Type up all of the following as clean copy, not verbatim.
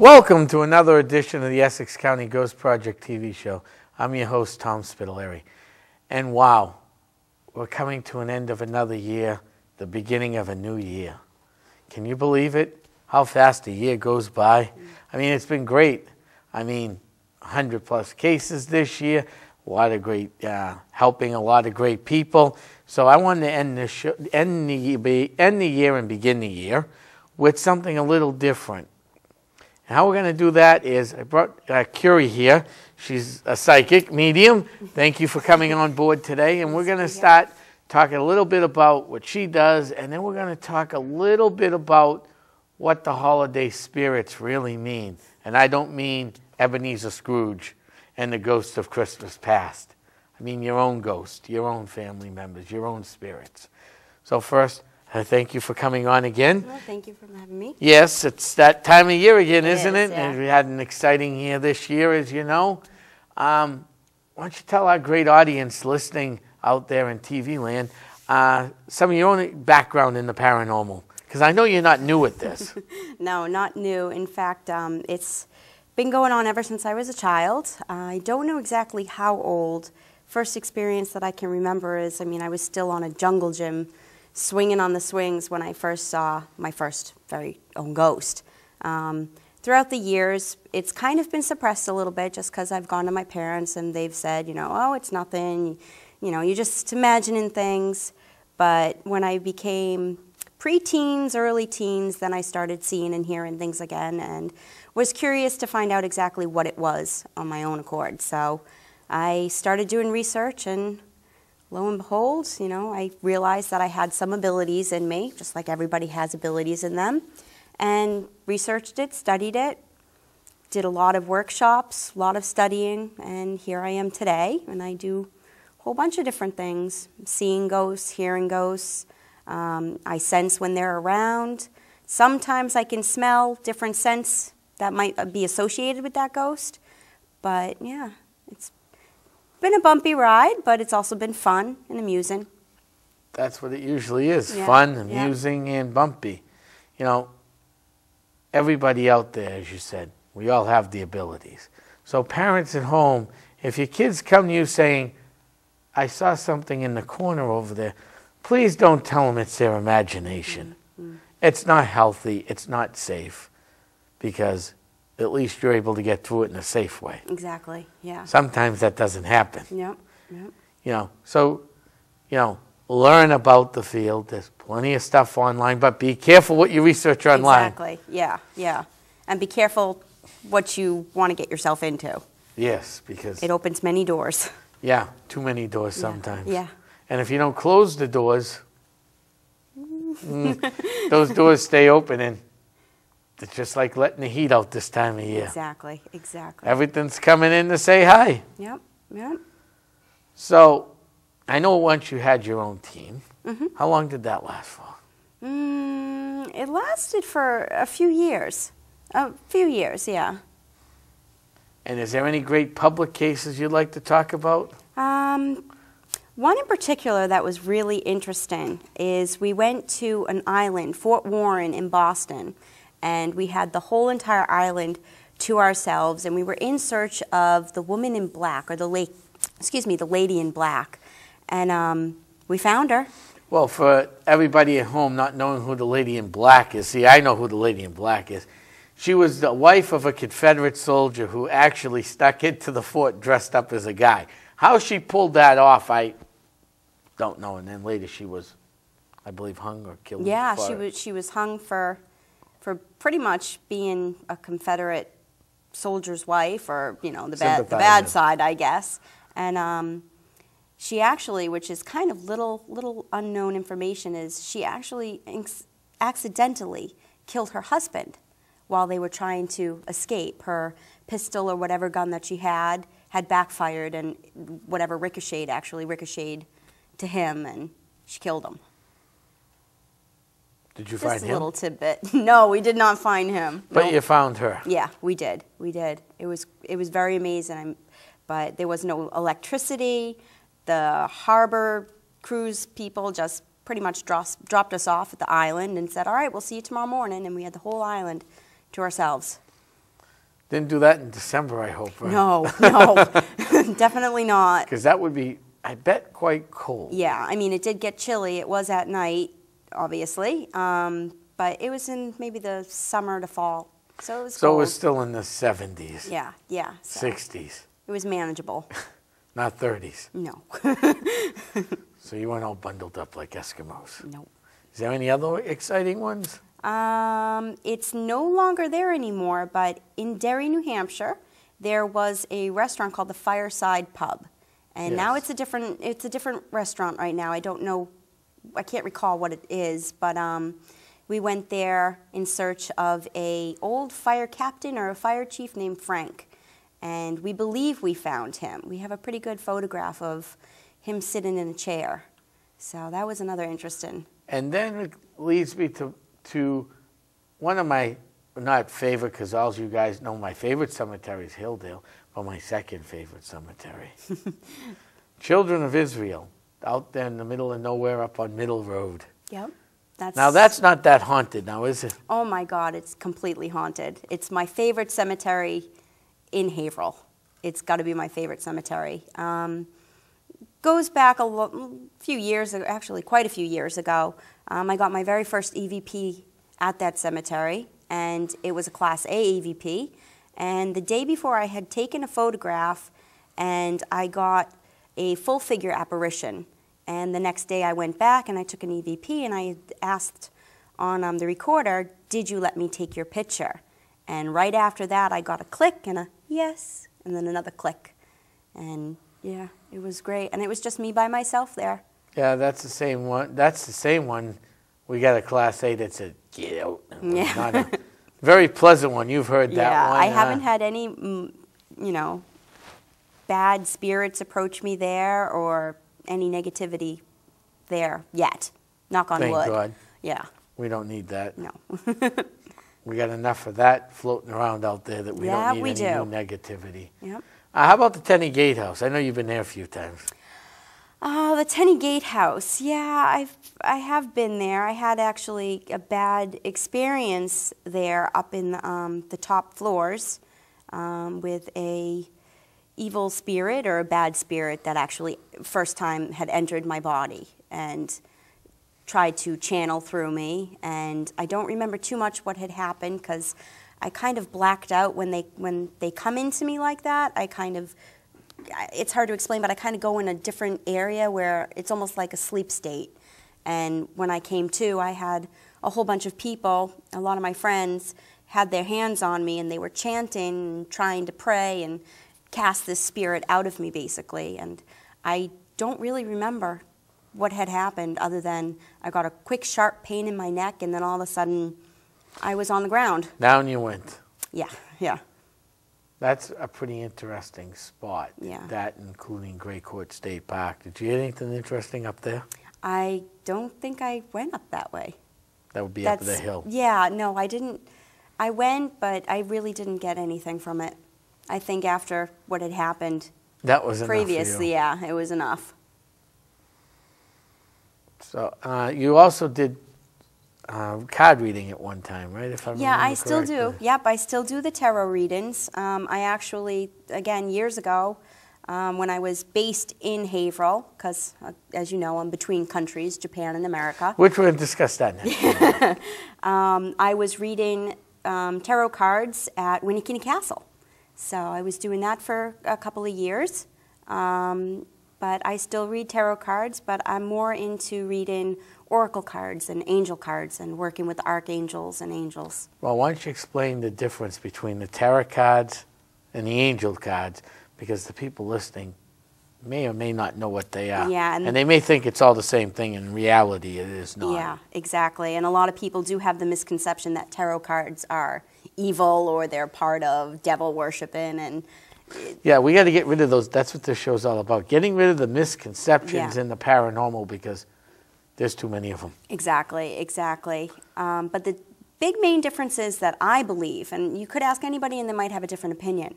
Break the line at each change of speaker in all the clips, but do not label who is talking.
Welcome to another edition of the Essex County Ghost Project TV show. I'm your host, Tom Spitalere. And wow, we're coming to an end of another year, the beginning of a new year. Can you believe it? How fast a year goes by? I mean, it's been great. 100 plus cases this year, a lot of great, helping a lot of great people. So I wanted to end the year and begin the year with something a little different. And how we're going to do that is, I brought Kuri here. She's a psychic medium. Thank you for coming on board today. And we're going to start talking a little bit about what she does, and then we're going to talk a little bit about what the holiday spirits really mean. And I don't mean Ebenezer Scrooge and the ghosts of Christmas past. I mean your own ghost, your own family members, your own spirits. So first, thank you for coming on again.
Well, thank you for having me.
Yes, it's that time of year again, isn't it?
Yeah.
And we had an exciting year this year, as you know. Why don't you tell our great audience listening out there in TV land some of your own background in the paranormal? Because I know you're not new at this.
No, not new. In fact, it's been going on ever since I was a child. I don't know exactly how old. First experience that I can remember is, I was still on a jungle gym swinging on the swings when I first saw my first very own ghost. Throughout the years, it's kind of been suppressed a little bit just because I've gone to my parents and they've said, oh, it's nothing, you're just imagining things. But when I became pre-teens, early teens, then I started seeing and hearing things again and was curious to find out exactly what it was on my own accord. So I started doing research, and lo and behold, I realized that I had some abilities in me, just like everybody has abilities in them, and researched it, studied it, did a lot of workshops, a lot of studying, and here I am today, and I do a whole bunch of different things, seeing ghosts, hearing ghosts. I sense when they're around. Sometimes I can smell different scents that might be associated with that ghost, but yeah, it's been a bumpy ride, but it's also been fun and amusing.
That's what it usually is, fun, amusing, and bumpy. Everybody out there, as you said, we all have the abilities. So parents at home, if your kids come to you saying, I saw something in the corner over there, please don't tell them it's their imagination. Mm-hmm. It's not healthy, it's not safe, because at least you're able to get through it in a safe way.
Exactly, yeah.
Sometimes that doesn't happen.
Yep.
So, learn about the field. There's plenty of stuff online, but be careful what you research online.
Exactly, yeah. And be careful what you want to get yourself into.
Yes, because
it opens many doors.
Yeah, too many doors sometimes.
Yeah.
And if you don't close the doors, those doors stay open, and it's just like letting the heat out this time of year.
Exactly.
Everything's coming in to say hi.
Yep.
So, I know once you had your own team.
Mm-hmm.
How long did that last for?
It lasted for a few years. Yeah.
And is there any great public cases you'd like to talk about?
One in particular that was really interesting is we went to an island, Fort Warren in Boston, and we had the whole entire island to ourselves, and we were in search of the woman in black, or the lady in black, and we found her.
Well, for everybody at home not knowing who the lady in black is, see, I know who the lady in black is. She was the wife of a Confederate soldier who actually stuck into the fort dressed up as a guy. How she pulled that off, I don't know. And then later she was, I believe, hung or killed.
Yeah, she was hung for pretty much being a Confederate soldier's wife, or the bad side, I guess. And she actually, which is kind of little unknown information, is she actually accidentally killed her husband while they were trying to escape. Her pistol or whatever gun that she had backfired, and whatever ricocheted to him, and she killed him.
Did you find him?
Just a little tidbit. No, we did not find him.
But you found her.
Yeah, we did. It was very amazing. But there was no electricity. The harbor cruise people just pretty much dropped us off at the island and said, all right, we'll see you tomorrow morning. And we had the whole island to ourselves.
Didn't do that in December, I hope, right?
No, no, definitely not.
Because that would be, I bet, quite cold.
Yeah, I mean, it did get chilly. It was at night, obviously, but it was in maybe the summer to fall, so it was
So
cold.
it was still in the 70s.
Yeah, yeah. So
60s.
it was manageable.
Not 30s.
No.
So you weren't all bundled up like Eskimos.
No.
Is there any other exciting ones?
It's no longer there anymore, but in Derry, New Hampshire, there was a restaurant called the Fireside Pub. And now it's a different restaurant right now. I don't know, I can't recall what it is, but we went there in search of a old fire captain or a fire chief named Frank. And we believe we found him. We have a pretty good photograph of him sitting in a chair. So that was another interesting.
And then it leads me to one of my, not favorite, because all you guys know my favorite cemetery is Hilldale, but my second favorite cemetery. Children of Israel, out there in the middle of nowhere up on Middle Road.
Yep.
Now that's not that haunted now, is it?
Oh my God, it's completely haunted. It's my favorite cemetery in Haverhill. It's got to be my favorite cemetery. Goes back a few years ago, actually quite a few years ago. I got my very first EVP at that cemetery, and it was a Class A EVP. And the day before, I had taken a photograph, and I got a full figure apparition. And the next day, I went back and I took an EVP, and I asked on the recorder, "Did you let me take your picture?" And right after that, I got a click and a yes, and then another click, and yeah, it was great. And it was just me by myself there.
Yeah, that's the same one. That's the same one. We got a Class A that said, "Get out."
Yeah.
Not a very pleasant one. You've heard that one.
Yeah, I haven't had any, bad spirits approach me there or any negativity there yet. Knock on wood.
Thank God.
Yeah.
We don't need that.
No.
We got enough of that floating around out there that we don't need any new negativity.
Yep.
How about the Tenney Gatehouse? I know you've been there a few times.
The Tenney Gatehouse. Yeah, I have been there. I had actually a bad experience there up in the top floors with a evil spirit or a bad spirit that actually first time had entered my body and tried to channel through me. And I don't remember too much what had happened because I kind of blacked out when they come into me like that. It's hard to explain, but I kind of go in a different area where it's almost like a sleep state. And when I came to, I had a whole bunch of people, a lot of my friends, had their hands on me, and they were chanting and trying to pray and cast this spirit out of me, basically. And I don't really remember what had happened other than I got a quick, sharp pain in my neck, and then all of a sudden, I was on the ground.
Down you went.
Yeah, yeah.
That's a pretty interesting spot.
Yeah.
That, including Gray Court State Park. Did you get anything interesting up there?
I don't think I went up that way.
That would be up the hill.
Yeah, no, I didn't. I went, but I really didn't get anything from it. I think after what had happened
that was
previously,
enough for you.
Yeah, it was enough.
So you also did card reading at one time, right? If I remember
Yeah, I still
correctly.
do. Yep, I still do the tarot readings. I actually, again, years ago, when I was based in Haverhill, because, as you know, I'm between countries, Japan and America.
Which we'll discuss that next.
I was reading tarot cards at Winnikini Castle. So I was doing that for a couple of years. But I still read tarot cards, but I'm more into reading oracle cards and angel cards and working with archangels and angels.
Well, why don't you explain the difference between the tarot cards and the angel cards, because the people listening may or may not know what they are.
Yeah,
and they may think it's all the same thing. In reality, it is not.
Yeah, exactly. And a lot of people do have the misconception that tarot cards are evil or they're part of devil worshiping. And
yeah, we got to get rid of those. That's what this show's all about. Getting rid of the misconceptions
Yeah.
in the paranormal, because there's too many of them.
Exactly, exactly. But the big main difference is that I believe, and you could ask anybody and they might have a different opinion,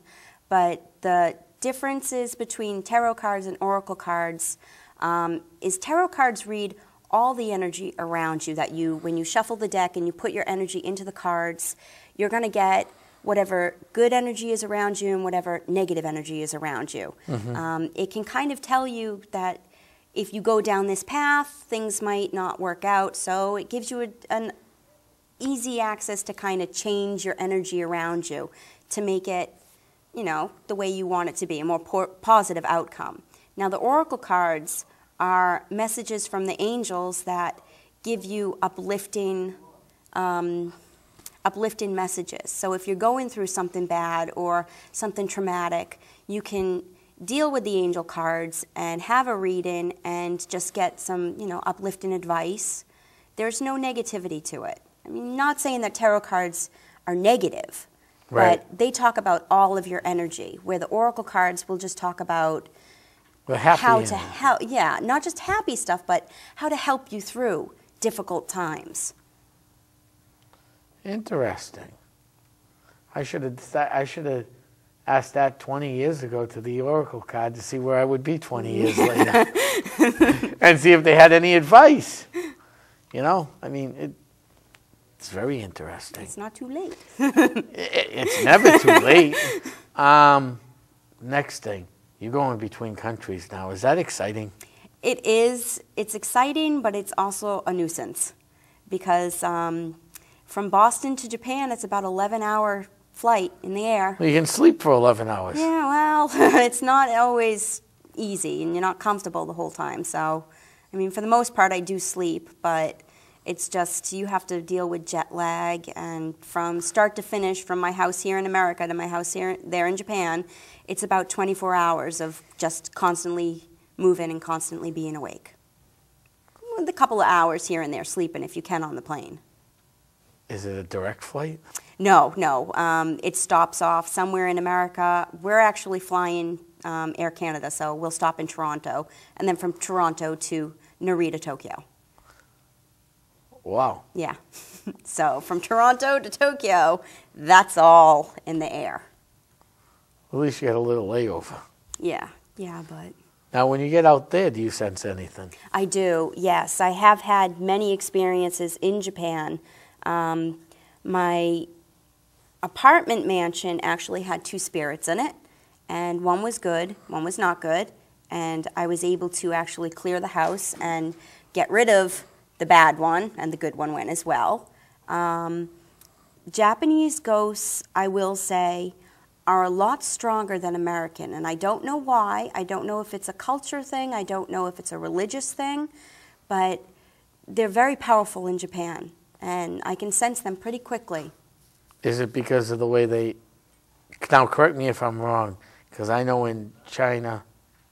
but the differences between tarot cards and oracle cards is tarot cards read all the energy around you, that when you shuffle the deck and you put your energy into the cards, you're going to get whatever good energy is around you and whatever negative energy is around you. It can kind of tell you that if you go down this path, things might not work out. So it gives you an easy access to kind of change your energy around you to make it, you know, the way you want it to be, a more positive outcome. Now, the oracle cards are messages from the angels that give you uplifting messages. So if you're going through something bad or something traumatic, you can deal with the angel cards and have a reading and just get some, you know, uplifting advice. There's no negativity to it. I mean, not saying that tarot cards are negative,
Right.
but they talk about all of your energy, where the oracle cards will just talk about how to help, yeah, not just happy stuff, but how to help you through difficult times.
Interesting. I should have asked that 20 years ago to the oracle card to see where I would be 20 years later and see if they had any advice. You know, I mean, it's very interesting.
It's not too late.
It's never too late. Next thing, you're going between countries now. Is that exciting?
It is. It's exciting, but it's also a nuisance because from Boston to Japan, it's about an 11-hour flight in the air.
Well, you can sleep for 11 hours.
Yeah, well, it's not always easy, and you're not comfortable the whole time. So, I mean, for the most part, I do sleep, but it's just you have to deal with jet lag, and from start to finish, from my house here in America to my house there in Japan, it's about 24 hours of just constantly moving and constantly being awake. With a couple of hours here and there sleeping if you can on the plane.
Is it a direct flight?
No. It stops off somewhere in America. We're actually flying Air Canada, so we'll stop in Toronto, and then from Toronto to Narita, Tokyo.
Wow.
Yeah. So from Toronto to Tokyo, that's all in the air.
At least you had a little layover.
Yeah, but...
Now, when you get out there, do you sense anything?
I do, yes. I have had many experiences in Japan. My apartment mansion actually had 2 spirits in it, and one was good, one was not good, and I was able to actually clear the house and get rid of the bad one, and the good one went as well. Japanese ghosts, I will say, are a lot stronger than American, and I don't know why. I don't know if it's a culture thing, I don't know if it's a religious thing, but they're very powerful in Japan, and I can sense them pretty quickly.
Is it because of the way they... Now, correct me if I'm wrong, because I know in China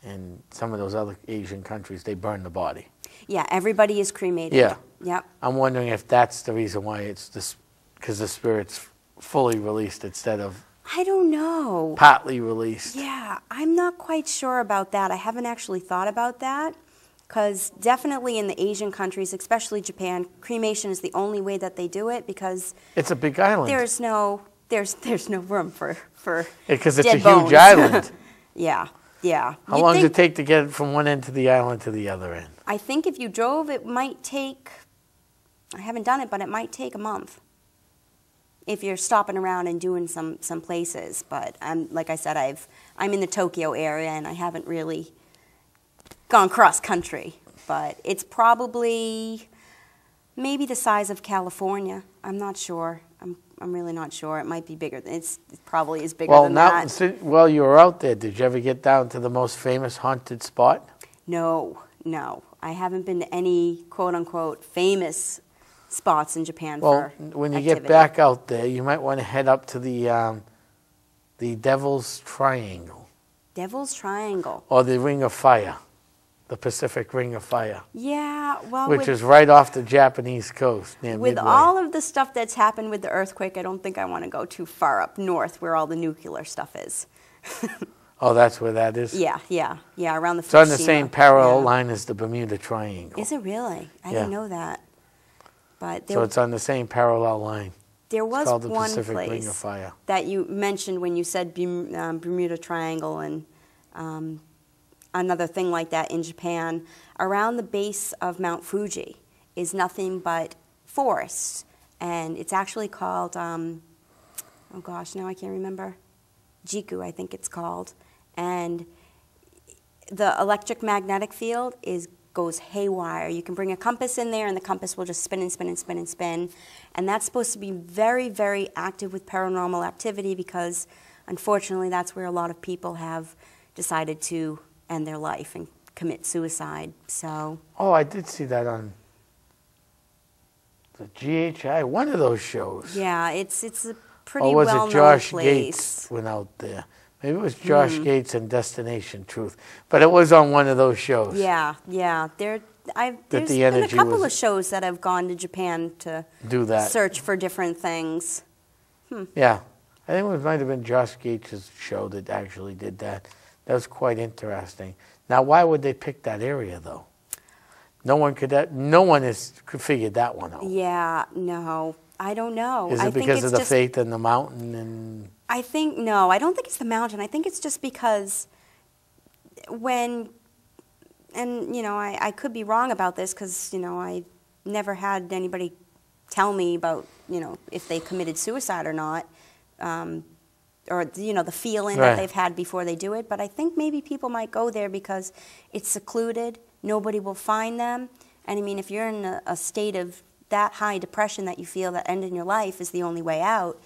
and some of those other Asian countries, they burn the body.
Yeah, everybody is cremated.
Yeah.
Yep.
I'm wondering if that's the reason why it's this, because the spirit's fully released instead of
I don't know.
partly released.
Yeah, I'm not quite sure about that. I haven't actually thought about that, because definitely in the Asian countries, especially Japan, cremation is the only way that they do it, because
It's a big island.
there's no room for
Because it's
dead
a
bones.
huge island.
Yeah.
How long does it take to get from one end to the island to the other end?
I think if you drove, it might take, I haven't done it, but it might take a month if you're stopping around and doing some places. But like I said, I'm in the Tokyo area, and I haven't really gone cross country. But it's probably maybe the size of California. I'm not sure. I'm really not sure. It might be bigger. It probably is bigger than that.
Well, you were out there. Did you ever get down to the most famous haunted spot?
No. I haven't been to any quote-unquote famous spots in Japan for
when you
activity.
get back out there, you might want to head up to the Devil's Triangle.
Devil's Triangle.
Or the Ring of Fire, the Pacific Ring of Fire.
Yeah, well,
which is right off the Japanese coast near
with
Midway.
all of the stuff that's happened with the earthquake, I don't think I want to go too far up north where all the nuclear stuff is.
Oh, that's where that is?
Yeah, around the
It's on the same parallel line as the Bermuda Triangle.
Is it really? I didn't know that. But
so it's on the same parallel line.
There was
it's called the
one
Pacific
place
Ring of Fire.
that you mentioned when you said Bermuda Triangle and another thing like that in Japan. Around the base of Mount Fuji is nothing but forests, and it's actually called, oh gosh, now I can't remember, Jiku, I think it's called, and the electric magnetic field goes haywire. You can bring a compass in there and the compass will just spin and spin and spin and spin. And that's supposed to be very, very active with paranormal activity because unfortunately that's where a lot of people have decided to end their life and commit suicide. So.
Oh, I did see that on the GHI, one of those shows.
Yeah, it's a pretty
well-known place. Or was it Josh
place.
Gates went out there? Maybe it was Josh Gates and Destination Truth. But it was on one of those shows.
Yeah. There's been a couple of shows that have gone to Japan to
do that.
Search for different things.
Yeah. I think it might have been Josh Gates' show that actually did that. That was quite interesting. Now, why would they pick that area, though? No one could figure that one out.
Yeah, no. I don't know.
Is it because of the faith in the mountain and...
I don't think it's the mountain. I think it's just because I could be wrong about this because, I never had anybody tell me about, if they committed suicide or not, or, the feeling that they've had before they do it. But I think maybe people might go there because it's secluded, nobody will find them. And I mean, if you're in a state of that high depression that you feel that ending your life is the only way out,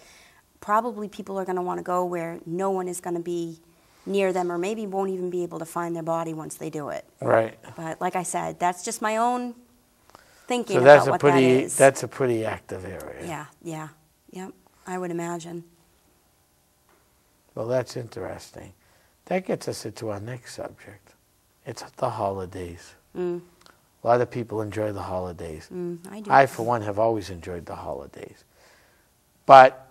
probably people are going to want to go where no one is going to be near them or maybe won't even be able to find their body once they do it.
Right.
But like I said, that's just my own thinking
so
about what that is.
That's a pretty active area.
Yep, I would imagine.
Well, that's interesting. That gets us into our next subject. It's the holidays. A lot of people enjoy the holidays.
I do.
I, for one, have always enjoyed the holidays. But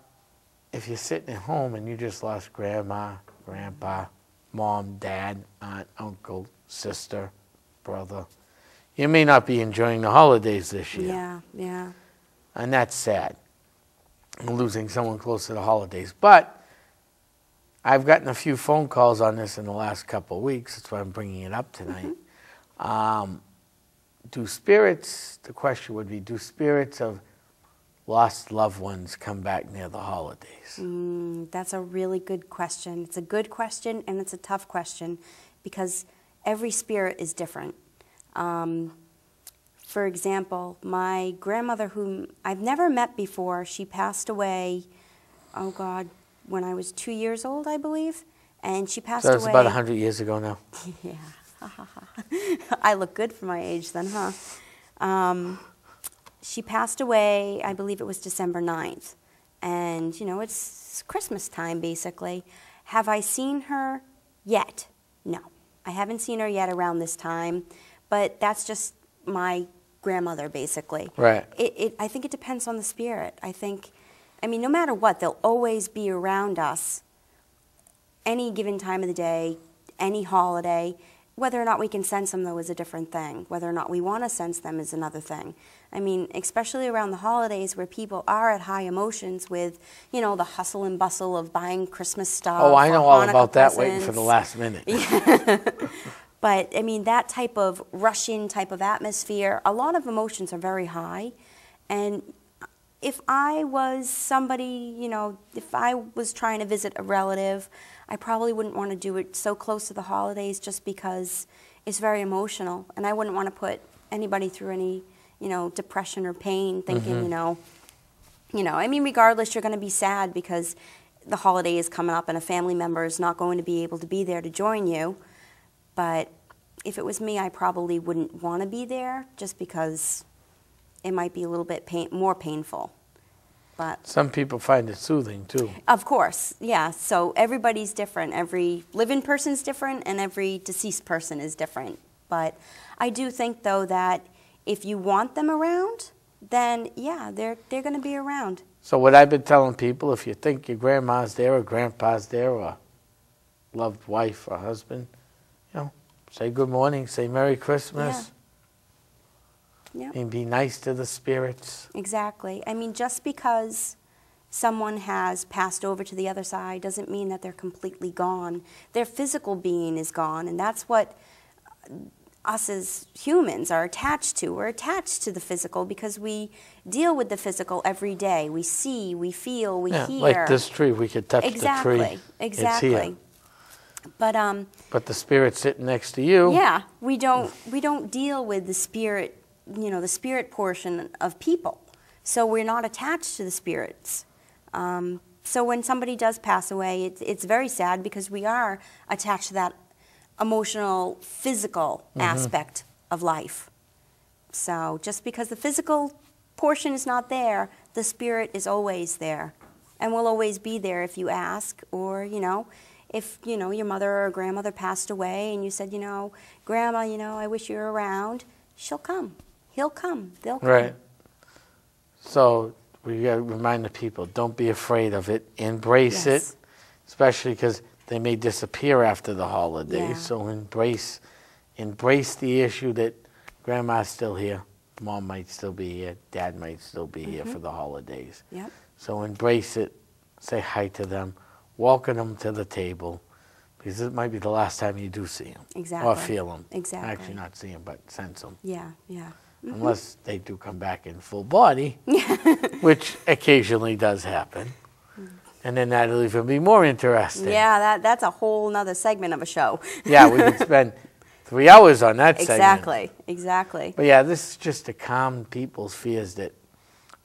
if you're sitting at home and you just lost grandma, grandpa, mom, dad, aunt, uncle, sister, brother, you may not be enjoying the holidays this year.
Yeah.
And that's sad, losing someone close to the holidays. But I've gotten a few phone calls on this in the last couple of weeks. That's why I'm bringing it up tonight. The question would be, do spirits of lost loved ones come back near the holidays?
That's a really good question. It's a good question and it's a tough question because every spirit is different. For example, my grandmother, whom I've never met before, she passed away, oh God, when I was 2 years old, I believe. And she passed away.
So that's about 100 years ago now?
Yeah. I look good for my age then, huh? She passed away, I believe it was December 9th. And, it's Christmas time, basically. Have I seen her yet? No. I haven't seen her yet around this time. But that's just my grandmother, basically.
Right.
I think it depends on the spirit. No matter what, they'll always be around us any given time of the day, any holiday. Whether or not we can sense them, though, is a different thing. Whether or not we want to sense them is another thing. Especially around the holidays where people are at high emotions with, the hustle and bustle of buying Christmas stuff.
Oh, I know all
Hanukkah
about that,
presents.
waiting for the last minute.
Yeah. But, that type of rushing type of atmosphere, a lot of emotions are very high. And if I was somebody, if I was trying to visit a relative, I probably wouldn't want to do it so close to the holidays just because it's very emotional. And I wouldn't want to put anybody through any, depression or pain thinking, regardless, you're going to be sad because the holiday is coming up and a family member is not going to be able to be there to join you. But if it was me, I probably wouldn't want to be there just because it might be a little bit more painful. But
some people find it soothing, too.
Of course, yeah. So everybody's different. Every living person's different, and every deceased person is different. But I do think, though, that if you want them around, then, yeah, they're going to be around.
So what I've been telling people, if you think your grandma's there or grandpa's there or loved wife or husband, say good morning, say Merry Christmas.
Yeah.
And be nice to the spirits.
Exactly. Just because someone has passed over to the other side doesn't mean that they're completely gone. Their physical being is gone, and that's what us as humans are attached to. We're attached to the physical because we deal with the physical every day. We see, we feel, we hear.
Like this tree, we could touch the tree.
Exactly.
It's here.
But
the spirit's sitting next to you.
Yeah, we don't deal with the spirit, the spirit portion of people. So we're not attached to the spirits. So when somebody does pass away, it's very sad because we are attached to that emotional, physical aspect of life. So just because the physical portion is not there, the spirit is always there and will always be there if you ask, or, if, your mother or grandmother passed away and you said, Grandma, I wish you were around, she'll come. He'll come. They'll come.
Right. So we got to remind the people, don't be afraid of it. Embrace it, especially because they may disappear after the holidays.
Yeah.
So embrace the issue that Grandma's still here, Mom might still be here, Dad might still be here for the holidays.
Yep.
So embrace it, say hi to them, welcome them to the table, because it might be the last time you do see them.
Exactly.
Or feel them.
Exactly.
Actually not see them, but sense them.
Yeah, yeah.
Unless they do come back in full body, which occasionally does happen. And then that'll even be more interesting.
Yeah, that's a whole nother segment of a show.
Yeah, we could spend 3 hours on that segment.
Exactly.
But yeah, this is just to calm people's fears that,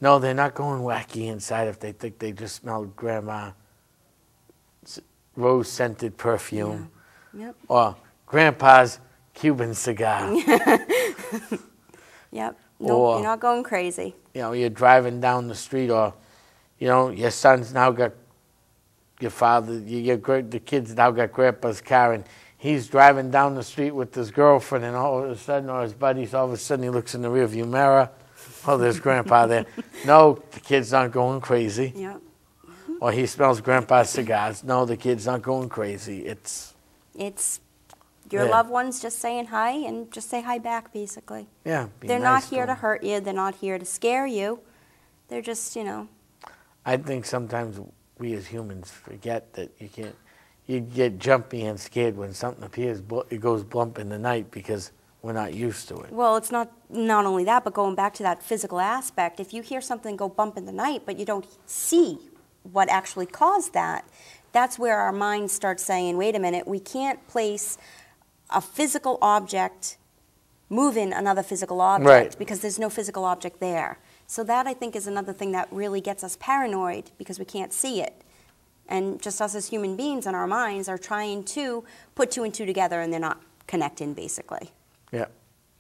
no, they're not going wacky inside if they think they just smelled Grandma's rose-scented perfume.
Yeah. Yep.
Or Grandpa's Cuban cigar.
Yep. Nope, you're not going crazy.
You're driving down the street, or, your son's now got your father, the kid's now got Grandpa's car, and he's driving down the street with his girlfriend, and all of a sudden, or his buddies, all of a sudden he looks in the rearview mirror. Oh, there's Grandpa there. No, the kid's not going crazy.
Yep.
Or he smells Grandpa's cigars. No, the kid's not going crazy. It's your loved ones just saying hi, and just say hi back, basically. Yeah.
They're not here to hurt you. They're not here to scare you. They're just,
I think sometimes we as humans forget that you get jumpy and scared when something appears, it goes bump in the night because we're not used to it.
Well, it's not only that, but going back to that physical aspect, if you hear something go bump in the night, but you don't see what actually caused that, that's where our mind starts saying, wait a minute, we can't place a physical object moving another physical object because there's no physical object there. So that, I think, is another thing that really gets us paranoid because we can't see it. And just us as human beings in our minds are trying to put 2 and 2 together, and they're not connecting, basically.
Yeah,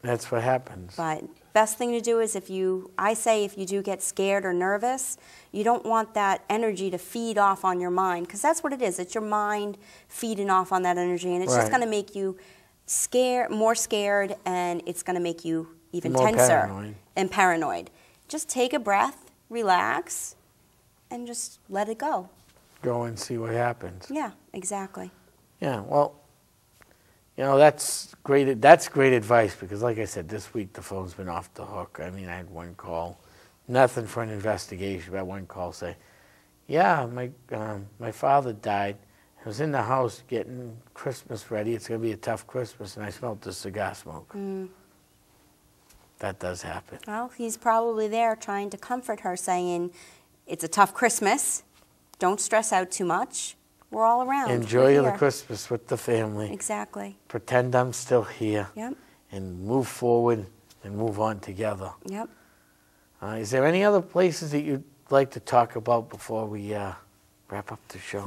that's what happens.
But best thing to do is if you do get scared or nervous, you don't want that energy to feed off on your mind, because that's what it is. It's your mind feeding off on that energy, and it's just going to make you more scared, and it's going to make you even
more
tenser and paranoid. Just take a breath, relax, and just let it go.
Go and see what happens.
Yeah, exactly.
Yeah, well, that's great advice, because like I said, this week the phone's been off the hook. I mean, I had one call, nothing for an investigation, but one call say, yeah, my father died. I was in the house getting Christmas ready. It's going to be a tough Christmas, and I smelled the cigar smoke. That does happen.
Well, he's probably there trying to comfort her, saying, it's a tough Christmas. Don't stress out too much. We're all around.
Enjoy the Christmas with the family.
Exactly.
Pretend I'm still here.
Yep.
And move forward and move on together.
Yep.
Is there any other places that you'd like to talk about before we wrap up the show?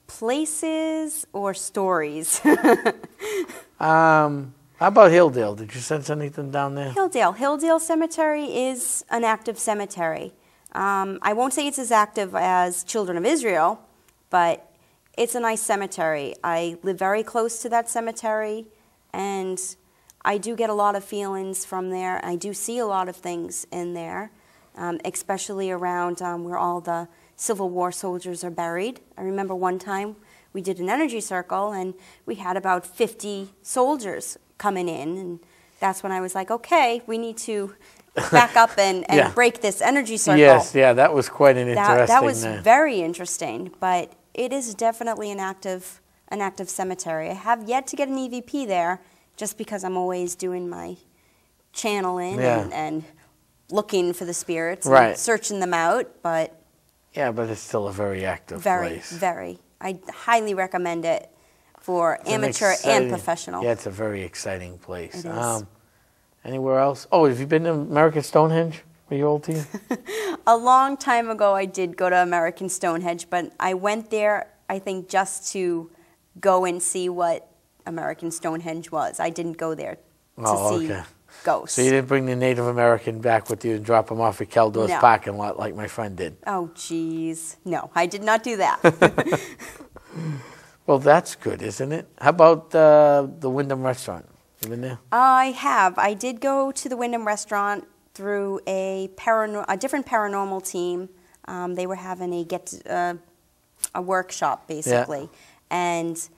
Places or stories?
How about Hilldale? Did you sense anything down there?
Hilldale Cemetery is an active cemetery. I won't say it's as active as Children of Israel, but it's a nice cemetery. I live very close to that cemetery, and I do get a lot of feelings from there. I do see a lot of things in there, especially around where all the Civil War soldiers are buried. I remember one time we did an energy circle, and we had about 50 soldiers coming in, and that's when I was like, okay, we need to back up and break this energy circle.
Yes, yeah, that was quite an interesting.
That was very interesting, but it is definitely an active an active cemetery. I have yet to get an EVP there, just because I'm always doing my channeling and looking for the spirits and searching them out. But
yeah, but it's still a very active place.
Very. I highly recommend it for amateur and professional.
Yeah, it's a very exciting place.
It is.
Anywhere else? Oh, have you been to American Stonehenge? Were you old to you?
A long time ago, I did go to American Stonehenge, but I went there, I think, just to go and see what American Stonehenge was. I didn't go there to see ghosts.
So you didn't bring the Native American back with you and drop him off at Caldor's parking lot like my friend did?
Oh, geez. No, I did not do that.
Well, that's good, isn't it? How about the Wyndham Restaurant? You been there?
I have. I did go to the Wyndham Restaurant through a different paranormal team. They were having a workshop, basically. And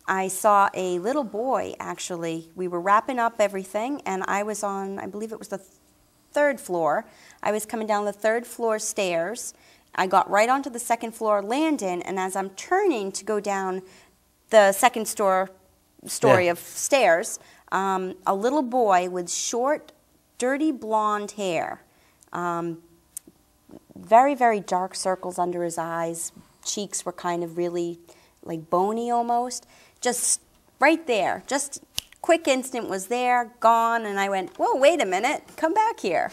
I saw a little boy, actually. We were wrapping up everything, and I was on, I believe it was the third floor. I was coming down the third floor stairs. I got right onto the second floor landing, and as I'm turning to go down the second story of stairs, a little boy with short, dirty blonde hair, very, very dark circles under his eyes, cheeks were kind of really like bony almost, just right there, just quick instant was there, gone, and I went, whoa, wait a minute, come back here.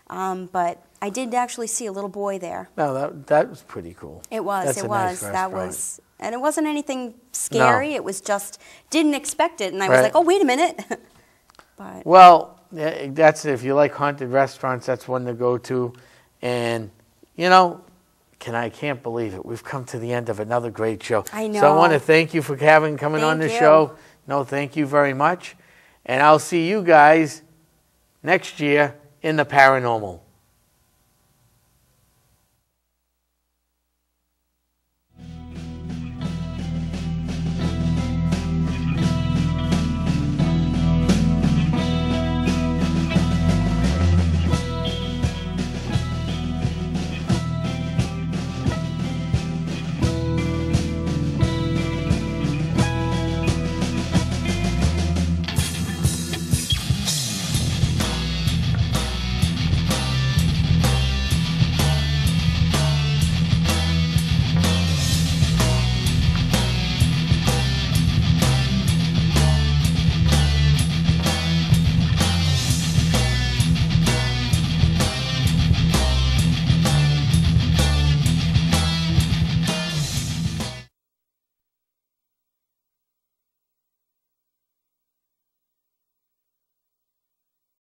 But I did actually see a little boy there.
No, that was pretty cool.
It was,
That's
it
a
was.
Nice
that was, and it wasn't anything scary.
No.
It was just, didn't expect it, and I was like, oh, wait a minute. But
well, that's it. If you like haunted restaurants, that's one to go to. And, you know, I can't believe it. We've come to the end of another great show.
I know.
So I want to thank you for coming on the show. No, thank you very much. And I'll see you guys next year in the paranormal.